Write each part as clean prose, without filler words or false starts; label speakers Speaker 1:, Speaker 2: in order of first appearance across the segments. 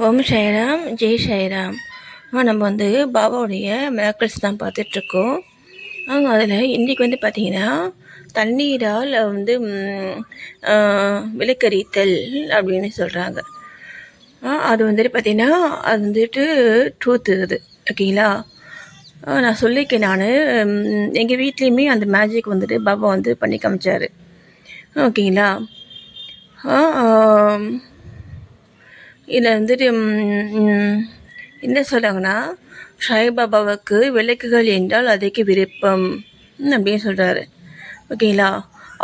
Speaker 1: ஓம் சாய்ராம், ஜெய் சாய்ராம். நம்ம வந்து பாபாவுடைய மிராக்கிள்ஸ் தான் பார்த்துட்ருக்கோம். அதில் இன்றைக்கி வந்து பார்த்திங்கன்னா தண்ணீரால் வந்து விளக்கரித்தல் அப்படின்னு சொல்கிறாங்க. அது வந்துட்டு பார்த்திங்கன்னா அது வந்துட்டு ட்ரூத்து அது, ஓகேங்களா. நான் சொல்லியிருக்கேன். நான் எங்கள் வீட்லேயுமே அந்த மேஜிக் வந்துட்டு பாபா வந்து பண்ணி காமிச்சார், ஓகேங்களா. இதில் வந்துட்டு என்ன சொல்கிறாங்கன்னா, சாய்பாபாவுக்கு விளக்குகள் என்றால் அதுக்கு விருப்பம் அப்படின்னு சொல்கிறாரு, ஓகேங்களா.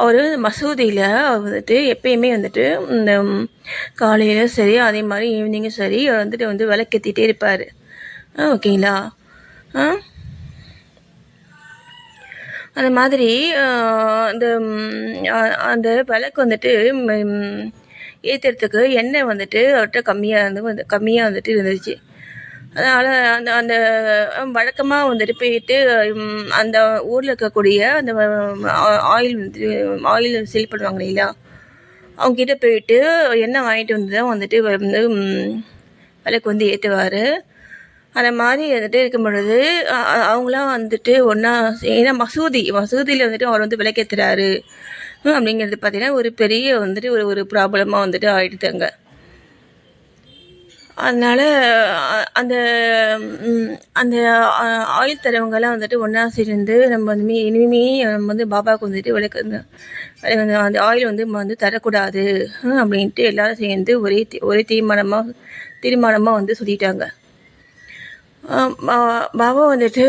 Speaker 1: அவர் மசூதியில் அவர் வந்துட்டு எப்பயுமே வந்துட்டு இந்த காலையில் சரி, அதே மாதிரி ஈவினிங்கும் சரி, அவர் வந்துட்டு வந்து விளக்கேற்றிட்டே இருப்பார், ஓகேங்களா. அந்த மாதிரி அந்த அந்த விளக்கு வந்துட்டு ஏற்றுறதுக்கு எண்ணெய் வந்துட்டு அவர்கிட்ட கம்மியாக வந்துட்டு இருந்துச்சு. அதனால் அந்த அந்த வழக்கமாக வந்துட்டு போயிட்டு அந்த ஊரில் இருக்கக்கூடிய அந்த ஆயில் சேல் பண்ணுவாங்க இல்லையா, அவங்ககிட்ட போயிட்டு எண்ணெய் வாங்கிட்டு வந்து தான் வந்துட்டு வந்து விளக்கு வந்து ஏற்றுவார். அந்த மாதிரி வந்துட்டு இருக்கும் பொழுது அவங்களாம் வந்துட்டு ஒன்றா, ஏன்னா மசூதியில் வந்துட்டு அவர் வந்து விளக்கேற்றுறாரு அப்படிங்கிறது பார்த்திங்கன்னா ஒரு பெரிய வந்துட்டு ஒரு ப்ராப்ளமாக வந்துட்டு ஆகிடுதுங்க. அதனால் அந்த அந்த ஆயில் தரவங்கெல்லாம் வந்துட்டு ஒன்றா சேர்ந்து நம்ம வந்து நம்ம வந்து பாபாவுக்கு வந்துட்டு அந்த ஆயில் வந்து தரக்கூடாது அப்படின்ட்டு எல்லோரும் சேர்ந்து ஒரே தீர்மானமாக வந்து சொல்லிட்டாங்க. பாபா வந்துட்டு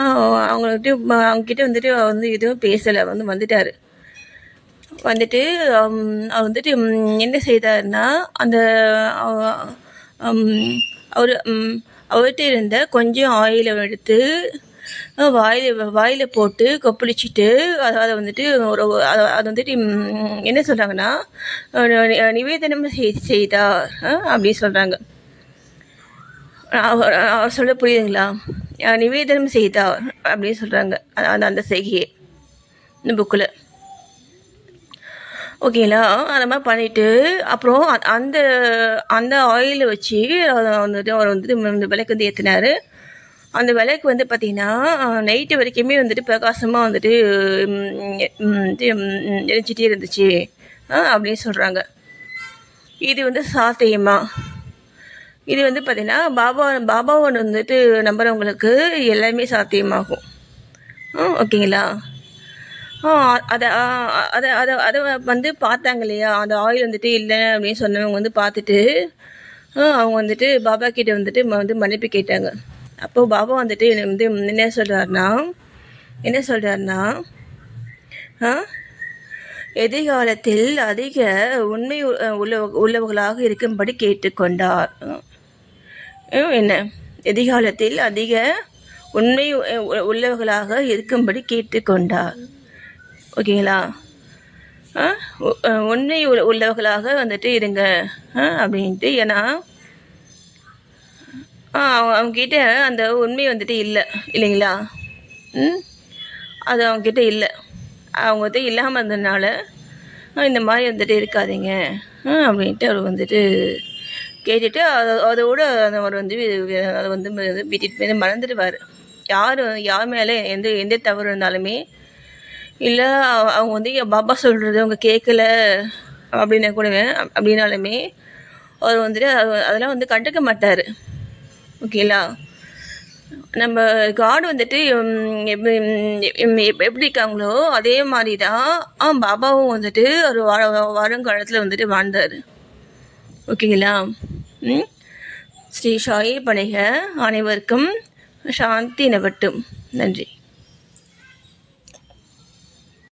Speaker 1: அவங்கக்கிட்ட வந்துட்டு வந்து எதுவும் பேசலை, வந்துட்டார். வந்துட்டு அவர் வந்துட்டு என்ன செய்தார்னா, அந்த அவர்கிட்ட இருந்த கொஞ்சம் ஆயிலை எடுத்து வாயில் போட்டு கொப்பளிச்சுட்டு அதை வந்துட்டு அதை வந்துட்டு என்ன சொல்கிறாங்கன்னா, நிவேதனம் செய்தார் அப்படின்னு சொல்கிறாங்க. அவர் சொல்ல புரியுதுங்களா? நிவேதனம் செய்தார் அப்படின்னு சொல்கிறாங்க அந்த செய்கையை இந்த புக்கில், ஓகேங்களா. அந்த மாதிரி பண்ணிவிட்டு அப்புறம் அந்த அந்த ஆயிலை வச்சு வந்துட்டு அவர் வந்துட்டு இந்த விளக்கு வந்து ஏற்றினார். அந்த விளக்கு வந்து பார்த்திங்கன்னா நைட்டு வரைக்குமே வந்துட்டு பிரகாசமாக வந்துட்டு எரிஞ்சிட்டே இருந்துச்சு அப்படின்னு சொல்கிறாங்க. இது வந்து சாத்தியமா? இது வந்து பார்த்திங்கன்னா பாபாவை வந்துட்டு நம்புகிறவங்களுக்கு எல்லாமே சாத்தியமாகும், ஓகேங்களா. அதை அதை அதை அதை வந்து பார்த்தாங்க இல்லையா, அந்த ஆயில் வந்துட்டு இல்லை அப்படின்னு சொன்னவங்க வந்து பார்த்துட்டு அவங்க வந்துட்டு பாபா கிட்ட வந்துட்டு மன்னிப்பு கேட்டாங்க. அப்போது பாபா வந்துட்டு வந்து என்ன சொல்கிறாருன்னா எதிர்காலத்தில் அதிக உண்மை உள்ளவர்களாக இருக்கும்படி கேட்டுக்கொண்டார். என்ன, எதிர்காலத்தில் அதிக உண்மை உள்ளவர்களாக இருக்கும்படி கேட்டுக்கொண்டார், ஓகேங்களா. உண்மை உள்ளவர்களாக வந்துட்டு இருங்க அப்படின்ட்டு. ஏன்னா அவங்கக்கிட்ட அந்த உண்மை வந்துட்டு இல்லைங்களா. அது அவங்கக்கிட்ட இல்லை, அவங்ககிட்ட இல்லாமல் இருந்ததுனால இந்த மாதிரி வந்துட்டு இருக்காதீங்க அப்படின்ட்டு அவர் வந்துட்டு கேட்டுட்டு அதோடு அவர் வந்து அதை வந்து விட்டுட்டு மறந்துடுவார். யார் மேலே எந்த தவறு இருந்தாலுமே, இல்லை அவங்க வந்து பாபா சொல்கிறது அவங்க கேட்கல அப்படின்னாலுமே அவர் வந்துட்டு அதெல்லாம் வந்து கண்டுக்க மாட்டார், ஓகேங்களா. நம்ம காடு வந்துட்டு எப்படி இருக்காங்களோ அதே மாதிரி தான் பாபாவும் வந்துட்டு ஒரு வருங்காலத்தில் வந்துட்டு வாழ்ந்தார், ஓகேங்களா. ஸ்ரீ சாயி பணிக, அனைவருக்கும் சாந்தி நிலவட்டும். நன்றி.